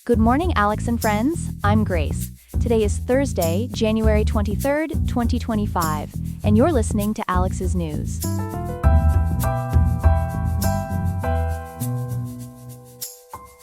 Good morning, Alex and friends. I'm Grace. Today is Thursday, January 23rd, 2025, and you're listening to Alex's News.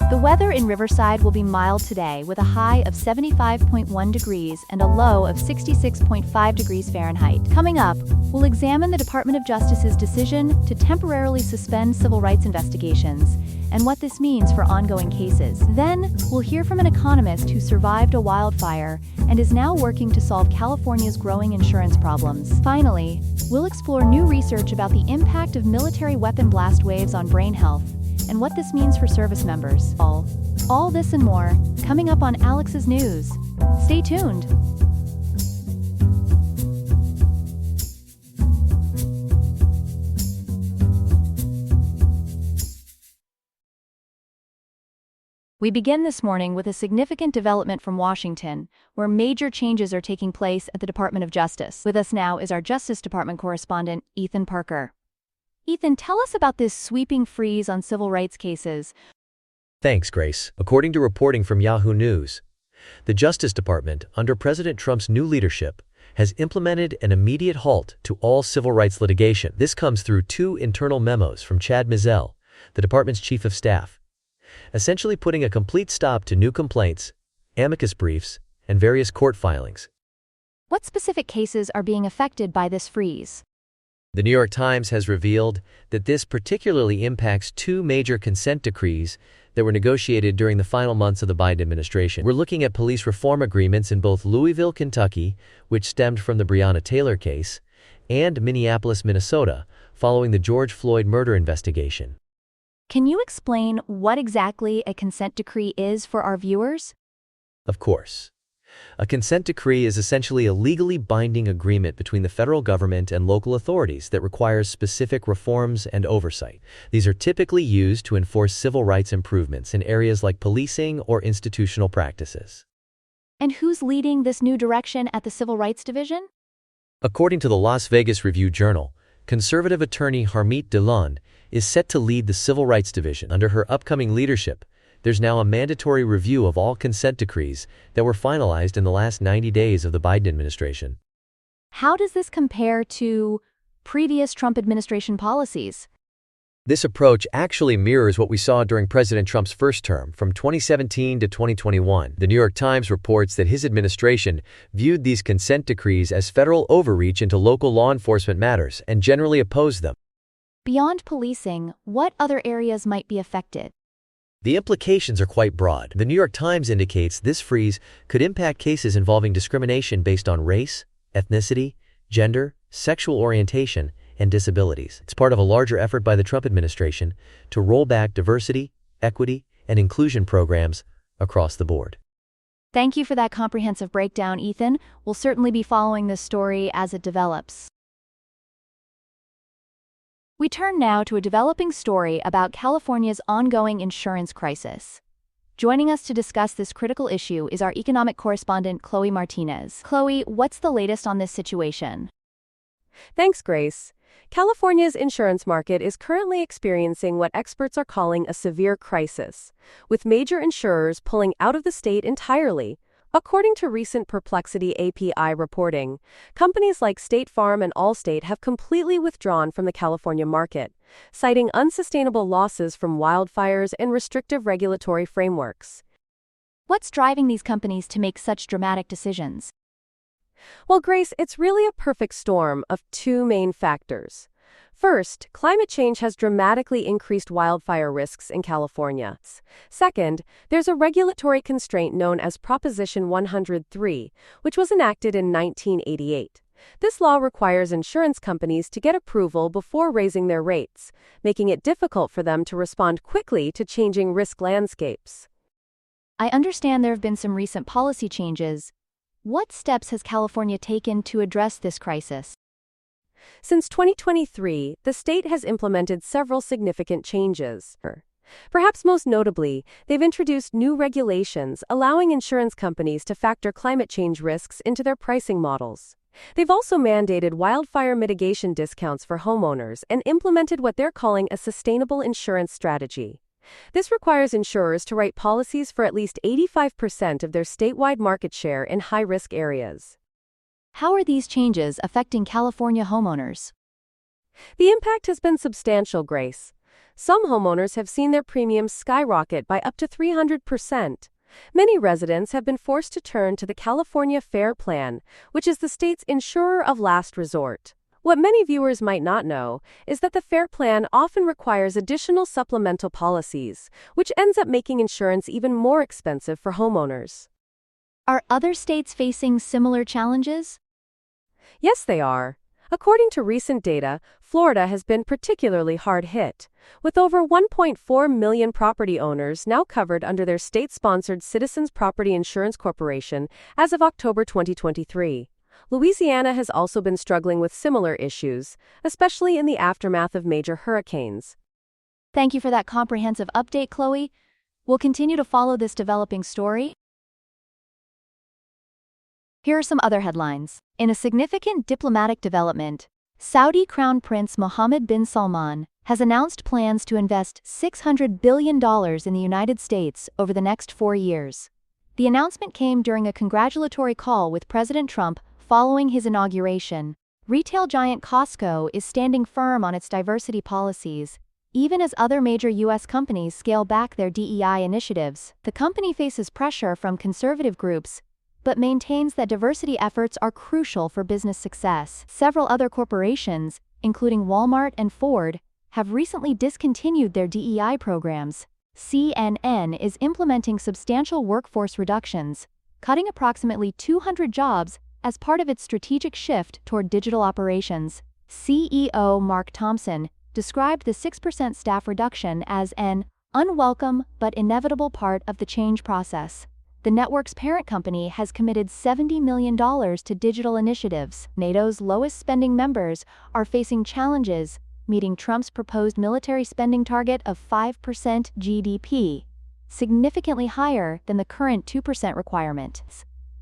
The weather in Riverside will be mild today with a high of 75.1 degrees and a low of 66.5 degrees Fahrenheit. Coming up, we'll examine the Department of Justice's decision to temporarily suspend civil rights investigations and what this means for ongoing cases. Then, we'll hear from an economist who survived a wildfire and is now working to solve California's growing insurance problems. Finally, we'll explore new research about the impact of military weapon blast waves on brain health and what this means for service members. All this and more, coming up on Alex's News. Stay tuned. We begin this morning with a significant development from Washington, where major changes are taking place at the Department of Justice. With us now is our Justice Department correspondent, Ethan Parker. Ethan, tell us about this sweeping freeze on civil rights cases. Thanks, Grace. According to reporting from Yahoo News, the Justice Department, under President Trump's new leadership, has implemented an immediate halt to all civil rights litigation. This comes through two internal memos from Chad Mizell, the department's chief of staff, essentially putting a complete stop to new complaints, amicus briefs, and various court filings. What specific cases are being affected by this freeze? The New York Times has revealed that this particularly impacts two major consent decrees that were negotiated during the final months of the Biden administration. We're looking at police reform agreements in both Louisville, Kentucky, which stemmed from the Breonna Taylor case, and Minneapolis, Minnesota, following the George Floyd murder investigation. Can you explain what exactly a consent decree is for our viewers? Of course. A consent decree is essentially a legally binding agreement between the federal government and local authorities that requires specific reforms and oversight. These are typically used to enforce civil rights improvements in areas like policing or institutional practices. And who's leading this new direction at the Civil Rights Division? According to the Las Vegas Review-Journal, conservative attorney Harmeet Dhillon is set to lead the Civil Rights Division. Under her upcoming leadership, there's now a mandatory review of all consent decrees that were finalized in the last 90 days of the Biden administration. How does this compare to previous Trump administration policies? This approach actually mirrors what we saw during President Trump's first term, from 2017 to 2021. The New York Times reports that his administration viewed these consent decrees as federal overreach into local law enforcement matters and generally opposed them. Beyond policing, what other areas might be affected? The implications are quite broad. The New York Times indicates this freeze could impact cases involving discrimination based on race, ethnicity, gender, sexual orientation, and disabilities. It's part of a larger effort by the Trump administration to roll back diversity, equity, and inclusion programs across the board. Thank you for that comprehensive breakdown, Ethan. We'll certainly be following this story as it develops. We turn now to a developing story about California's ongoing insurance crisis. Joining us to discuss this critical issue is our economic correspondent, Chloe Martinez. Chloe, what's the latest on this situation? Thanks, Grace. California's insurance market is currently experiencing what experts are calling a severe crisis, with major insurers pulling out of the state entirely. According to recent Perplexity API reporting, companies like State Farm and Allstate have completely withdrawn from the California market, citing unsustainable losses from wildfires and restrictive regulatory frameworks. What's driving these companies to make such dramatic decisions? Well, Grace, it's really a perfect storm of two main factors. First, climate change has dramatically increased wildfire risks in California. Second, there's a regulatory constraint known as Proposition 103, which was enacted in 1988. This law requires insurance companies to get approval before raising their rates, making it difficult for them to respond quickly to changing risk landscapes. I understand there have been some recent policy changes. What steps has California taken to address this crisis? Since 2023, the state has implemented several significant changes. Perhaps most notably, they've introduced new regulations allowing insurance companies to factor climate change risks into their pricing models. They've also mandated wildfire mitigation discounts for homeowners and implemented what they're calling a sustainable insurance strategy. This requires insurers to write policies for at least 85% of their statewide market share in high-risk areas. How are these changes affecting California homeowners? The impact has been substantial, Grace. Some homeowners have seen their premiums skyrocket by up to 300%. Many residents have been forced to turn to the California FAIR Plan, which is the state's insurer of last resort. What many viewers might not know is that the FAIR Plan often requires additional supplemental policies, which ends up making insurance even more expensive for homeowners. Are other states facing similar challenges? Yes, they are. According to recent data, Florida has been particularly hard hit, with over 1.4 million property owners now covered under their state-sponsored Citizens Property Insurance Corporation as of October 2023. Louisiana has also been struggling with similar issues, especially in the aftermath of major hurricanes. Thank you for that comprehensive update, Chloe. We'll continue to follow this developing story. Here are some other headlines. In a significant diplomatic development, Saudi Crown Prince Mohammed bin Salman has announced plans to invest $600 billion in the United States over the next 4 years. The announcement came during a congratulatory call with President Trump following his inauguration. Retail giant Costco is standing firm on its diversity policies, even as other major U.S. companies scale back their DEI initiatives. The company faces pressure from conservative groups, but maintains that diversity efforts are crucial for business success. Several other corporations, including Walmart and Ford, have recently discontinued their DEI programs. CNN is implementing substantial workforce reductions, cutting approximately 200 jobs as part of its strategic shift toward digital operations. CEO Mark Thompson described the 6% staff reduction as an unwelcome but inevitable part of the change process. The network's parent company has committed $70 million to digital initiatives. NATO's lowest-spending members are facing challenges meeting Trump's proposed military spending target of 5% GDP, significantly higher than the current 2% requirement.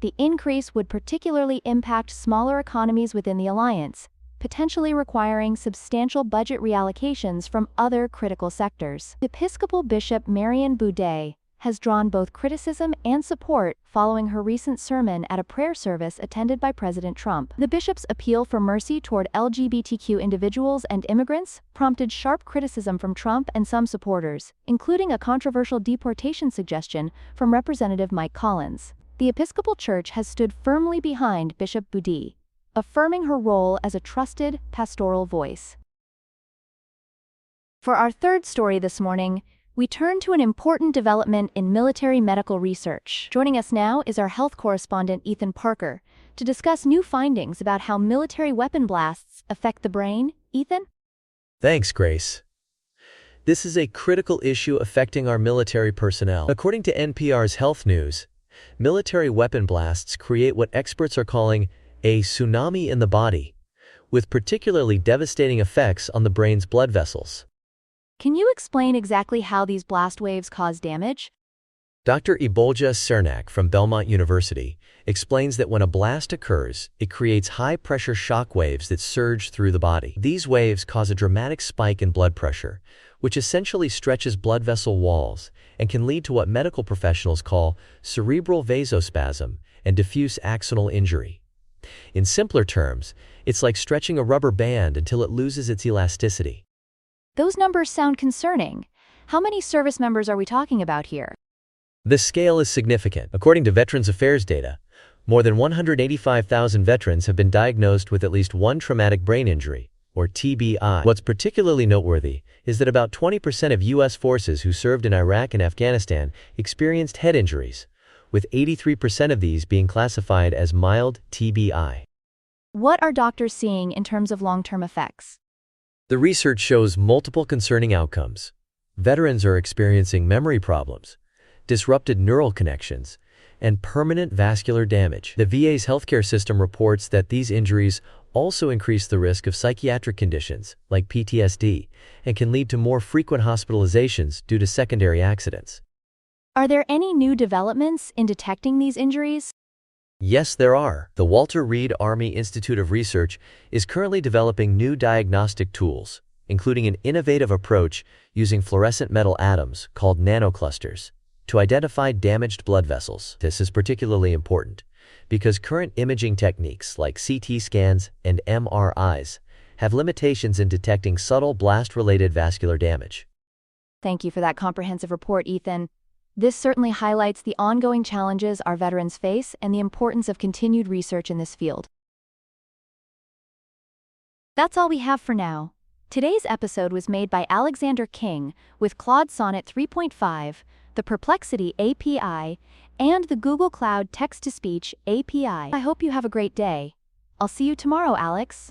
The increase would particularly impact smaller economies within the alliance, potentially requiring substantial budget reallocations from other critical sectors. Episcopal Bishop Marion Boudet has drawn both criticism and support following her recent sermon at a prayer service attended by President Trump. The bishop's appeal for mercy toward LGBTQ individuals and immigrants prompted sharp criticism from Trump and some supporters, including a controversial deportation suggestion from Representative Mike Collins. The Episcopal Church has stood firmly behind Bishop Boudet, affirming her role as a trusted pastoral voice. For our third story this morning, we turn to an important development in military medical research. Joining us now is our health correspondent Ethan Parker to discuss new findings about how military weapon blasts affect the brain. Ethan? Thanks, Grace. This is a critical issue affecting our military personnel. According to NPR's Health News, military weapon blasts create what experts are calling a tsunami in the body, with particularly devastating effects on the brain's blood vessels. Can you explain exactly how these blast waves cause damage? Dr. Ibolja Cernak from Belmont University explains that when a blast occurs, it creates high-pressure shock waves that surge through the body. These waves cause a dramatic spike in blood pressure, which essentially stretches blood vessel walls and can lead to what medical professionals call cerebral vasospasm and diffuse axonal injury. In simpler terms, it's like stretching a rubber band until it loses its elasticity. Those numbers sound concerning. How many service members are we talking about here? The scale is significant. According to Veterans Affairs data, more than 185,000 veterans have been diagnosed with at least one traumatic brain injury, or TBI. What's particularly noteworthy is that about 20% of U.S. forces who served in Iraq and Afghanistan experienced head injuries, with 83% of these being classified as mild TBI. What are doctors seeing in terms of long-term effects? The research shows multiple concerning outcomes. Veterans are experiencing memory problems, disrupted neural connections, and permanent vascular damage. The VA's healthcare system reports that these injuries also increase the risk of psychiatric conditions, like PTSD, and can lead to more frequent hospitalizations due to secondary accidents. Are there any new developments in detecting these injuries? Yes, there are. The Walter Reed Army Institute of Research is currently developing new diagnostic tools, including an innovative approach using fluorescent metal atoms called nanoclusters to identify damaged blood vessels. This is particularly important because current imaging techniques like CT scans and MRIs have limitations in detecting subtle blast-related vascular damage. Thank you for that comprehensive report, Ethan. This certainly highlights the ongoing challenges our veterans face and the importance of continued research in this field. That's all we have for now. Today's episode was made by Alexander King with Claude Sonnet 3.5, the Perplexity API, and the Google Cloud Text-to-Speech API. I hope you have a great day. I'll see you tomorrow, Alex.